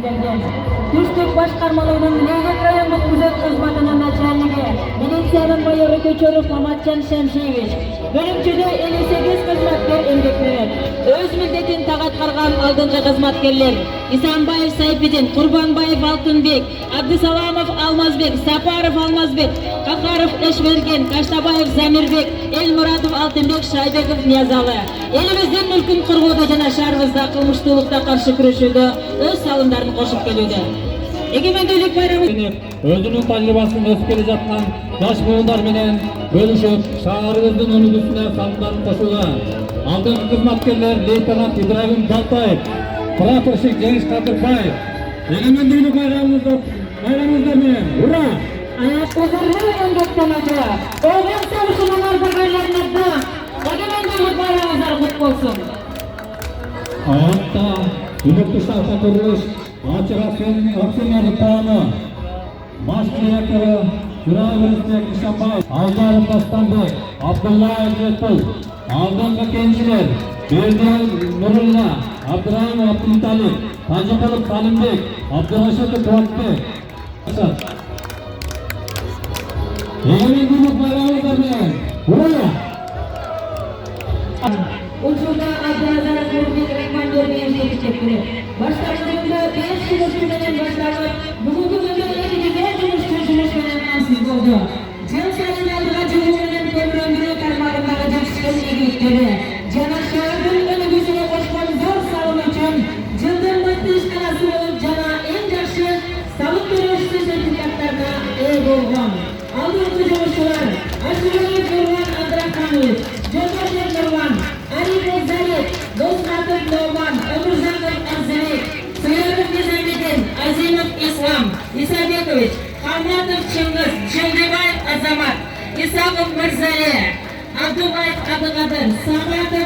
берген. Түштүк башкармалыгынын Легет райондук күзөт кызматынын начальниги, милициянын майору Көчөров Маматжан Шемшевич, бөлүмчөдө 58 кызматкер эмгектенет. Өз милдетин так аткарган алдыңкы кызматкерлер: Исанбаев Сайфидин, Курбанбаев Алтынбек, Абдысаламов Алмазбек, Сапаров Алмазбек, Какаров Эшберген, Каштабаев Замирбек, Элмуратов Алтынбек, Шайбеков Ниязалы. Элибиздин мүлкүн коргоодо жана шаарыбызда кылмыштуулукка каршы күрөшүүдө өз салымдарын кошуп келүүдө. Эгемендүүлүк байрамы өзүнүн тажрыйбасын өсүп келе жаткан жаш буундар менен бөлүшүп, шаарыбыздын өнүгүүсүнө салымдарын кошууда. Алдыңкы кызматкерлер лейтенант Ибрагим Балтаев, прапорщик Жеңиш Кадырбаев. Эгемендүүлүк байрамыңыздар менен ура! Аяшкөзөрү эмгектенүүдө Оогун согушунун ардагерлерибизди эгемендүүлүк байрамыңыздар кут болсун. Аятта Түлүктү шарта курулуш ачык акционерлик коому баш директору Журабек Ишанбаев, Алдаров Тастанбек, Абдуллаев Жетпул, алдыңкы кенчилер Бердиев Нурулла, Абдырайымов Абдулталип, Тажыкулов Салимбек, Абдурашидов Кубатбек. Эгемендүүлүк байрамыңыздар менен ура! Учурда Абдыразак Нурбек Рахманбердиев жетишектири. Баштапкыда 5 жумушту менен башталып, бүгүнкү күндө 200 жумушту жумуш менен камсыз болду. Жыл сайын алдыга жылуу менен көмүрөндүрүү тармагындагы жетишкен ийгиликтери жана шаардын өнүгүүсүнө кошкон зор салым үчүн жылдын мыкты ишканасы болуп жана эң жакшы салык төлөөчүсү сертификаттарына ээ болгон. Алдыңкы жумушчулар Ашыралиев Нурлан Абдрахманович, Жолдошев Нурлан, Арифов Зарек, Досматов Норман, Өмүрзаков Арзабек, Сыяров Низамидин, Азимов Ислам, Исабекович, Хаматов Чыңгыз, Жолдебаев Азамат, Исаков Мырзалия, Абдулбаев Абдыкадыр, Саматов